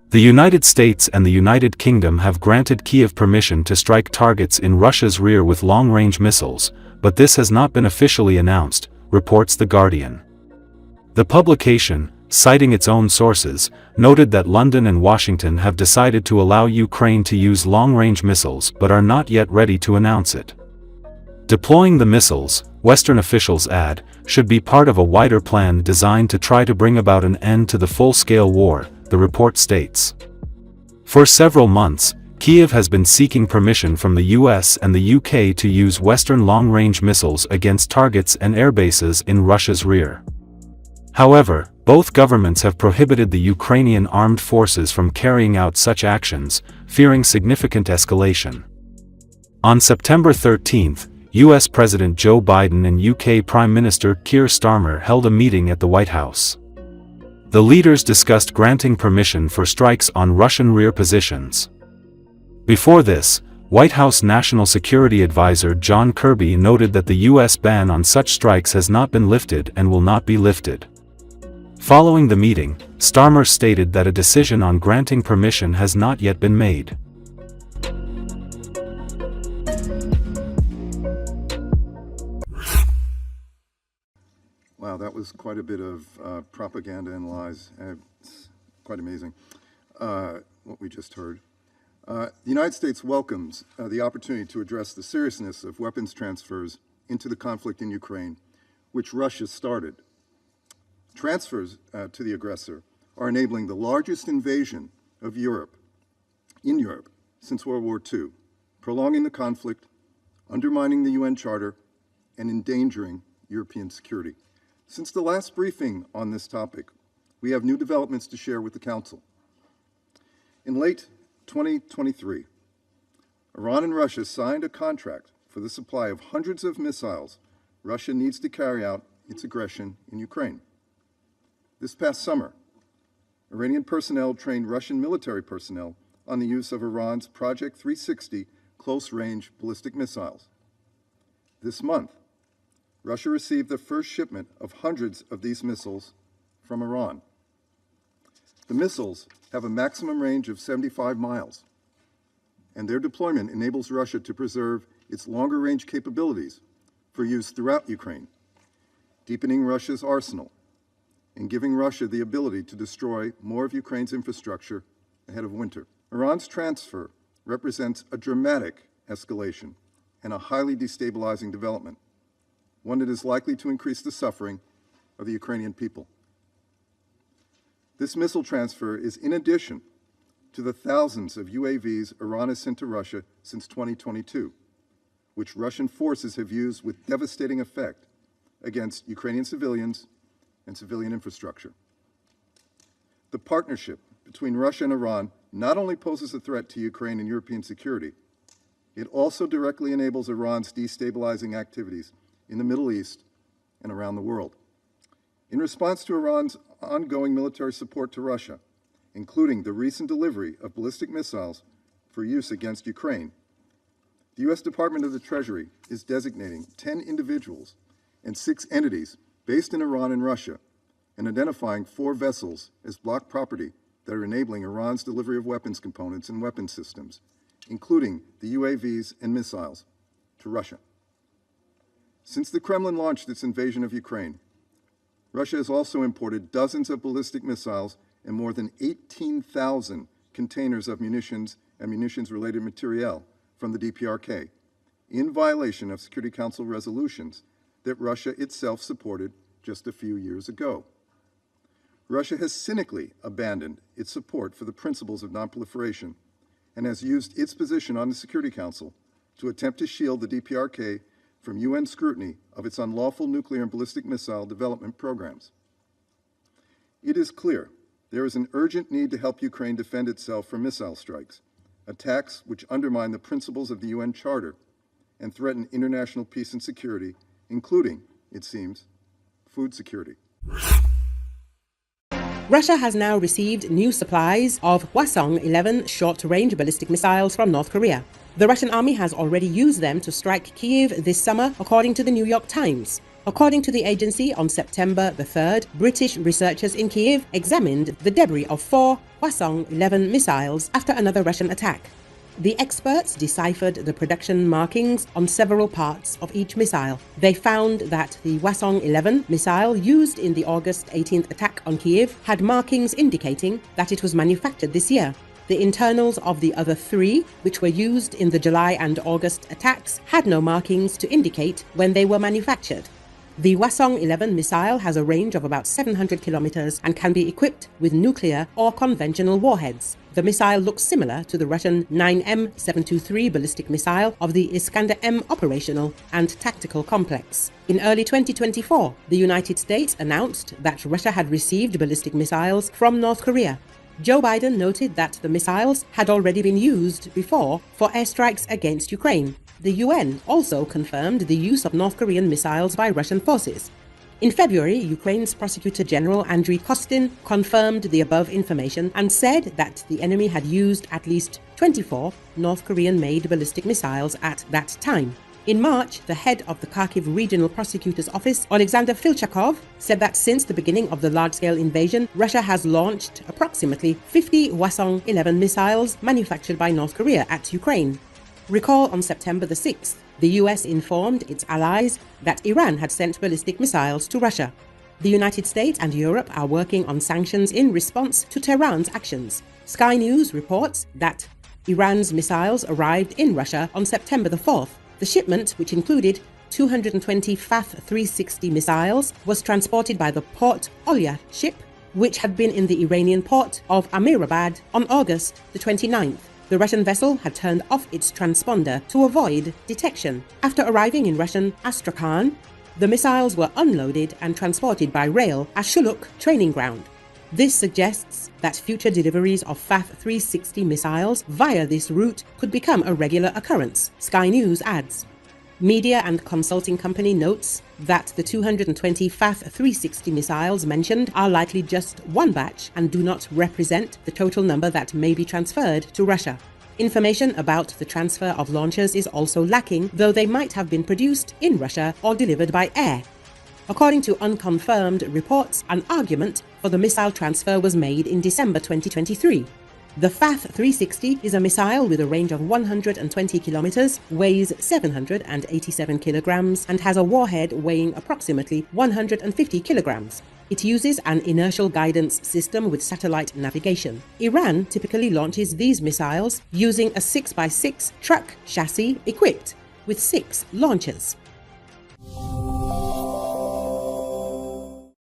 The United States and the United Kingdom have granted Kiev permission to strike targets in Russia's rear with long-range missiles, but this has not been officially announced, reports The Guardian. The publication, citing its own sources, noted that London and Washington have decided to allow Ukraine to use long-range missiles but are not yet ready to announce it. Deploying the missiles, Western officials add, should be part of a wider plan designed to try to bring about an end to the full-scale war, the report states. For several months, Kiev has been seeking permission from the US and the UK to use Western long-range missiles against targets and airbases in Russia's rear. However, both governments have prohibited the Ukrainian Armed Forces from carrying out such actions, fearing significant escalation. On September 13, US President Joe Biden and UK Prime Minister Keir Starmer held a meeting at the White House. The leaders discussed granting permission for strikes on Russian rear positions. Before this, White House National Security Advisor John Kirby noted that the US ban on such strikes has not been lifted and will not be lifted. Following the meeting, Starmer stated that a decision on granting permission has not yet been made. Wow, that was quite a bit of propaganda and lies. It's quite amazing what we just heard. The United States welcomes the opportunity to address the seriousness of weapons transfers into the conflict in Ukraine, which Russia started. Transfers to the aggressor are enabling the largest invasion of Europe since World War II, prolonging the conflict, undermining the UN Charter, and endangering European security. Since the last briefing on this topic, we have new developments to share with the Council. In late 2023, Iran and Russia signed a contract for the supply of hundreds of missiles Russia needs to carry out its aggression in Ukraine. This past summer, Iranian personnel trained Russian military personnel on the use of Iran's Project 360 close-range ballistic missiles. This month, Russia received the first shipment of hundreds of these missiles from Iran. The missiles have a maximum range of 75 miles, and their deployment enables Russia to preserve its longer-range capabilities for use throughout Ukraine, deepening Russia's arsenal and giving Russia the ability to destroy more of Ukraine's infrastructure ahead of winter. Iran's transfer represents a dramatic escalation and a highly destabilizing development, one that is likely to increase the suffering of the Ukrainian people. This missile transfer is in addition to the thousands of UAVs Iran has sent to Russia since 2022, which Russian forces have used with devastating effect against Ukrainian civilians and civilian infrastructure. The partnership between Russia and Iran not only poses a threat to Ukraine and European security, it also directly enables Iran's destabilizing activities in the Middle East and around the world. In response to Iran's ongoing military support to Russia, including the recent delivery of ballistic missiles for use against Ukraine, the U.S. Department of the Treasury is designating 10 individuals and 6 entities based in Iran and Russia, and identifying 4 vessels as blocked property that are enabling Iran's delivery of weapons components and weapon systems, including the UAVs and missiles, to Russia. Since the Kremlin launched its invasion of Ukraine, Russia has also imported dozens of ballistic missiles and more than 18,000 containers of munitions and munitions-related materiel from the DPRK, in violation of Security Council resolutions that Russia itself supported just a few years ago. Russia has cynically abandoned its support for the principles of nonproliferation and has used its position on the Security Council to attempt to shield the DPRK from UN scrutiny of its unlawful nuclear and ballistic missile development programs. It is clear there is an urgent need to help Ukraine defend itself from missile strikes, attacks which undermine the principles of the UN Charter and threaten international peace and security, including, it seems, food security. Russia has now received new supplies of Hwasong-11 short-range ballistic missiles from North Korea. The Russian army has already used them to strike Kyiv this summer, according to the New York Times. According to the agency, on September the 3rd, British researchers in Kyiv examined the debris of 4 Hwasong-11 missiles after another Russian attack. The experts deciphered the production markings on several parts of each missile. They found that the Hwasong-11 missile used in the August 18th attack on Kiev had markings indicating that it was manufactured this year. The internals of the other 3, which were used in the July and August attacks, had no markings to indicate when they were manufactured. The Hwasong-11 missile has a range of about 700 kilometers and can be equipped with nuclear or conventional warheads. The missile looks similar to the Russian 9M723 ballistic missile of the Iskander-M operational and tactical complex. In early 2024, the United States announced that Russia had received ballistic missiles from North Korea. Joe Biden noted that the missiles had already been used before for airstrikes against Ukraine. The UN also confirmed the use of North Korean missiles by Russian forces. In February, Ukraine's Prosecutor General Andriy Kostin confirmed the above information and said that the enemy had used at least 24 North Korean-made ballistic missiles at that time. In March, the head of the Kharkiv Regional Prosecutor's Office, Alexander Filchakov, said that since the beginning of the large-scale invasion, Russia has launched approximately 50 Hwasong-11 missiles manufactured by North Korea at Ukraine. Recall on September the 6th, the US informed its allies that Iran had sent ballistic missiles to Russia. The United States and Europe are working on sanctions in response to Tehran's actions. Sky News reports that Iran's missiles arrived in Russia on September the 4th. The shipment, which included 220 FAF-360 missiles, was transported by the Port Olya ship, which had been in the Iranian port of Amirabad on August the 29th. The Russian vessel had turned off its transponder to avoid detection. After arriving in Russian Astrakhan, the missiles were unloaded and transported by rail at Shuluk training ground. This suggests that future deliveries of FAF-360 missiles via this route could become a regular occurrence, Sky News adds. Media and consulting company notes that the 220 FAF-360 missiles mentioned are likely just one batch and do not represent the total number that may be transferred to Russia. Information about the transfer of launchers is also lacking, though they might have been produced in Russia or delivered by air. According to unconfirmed reports, an argument for the missile transfer was made in December 2023. The FAF-360 is a missile with a range of 120 kilometers, weighs 787 kilograms, and has a warhead weighing approximately 150 kilograms. It uses an inertial guidance system with satellite navigation. Iran typically launches these missiles using a 6x6 truck chassis equipped with 6 launchers.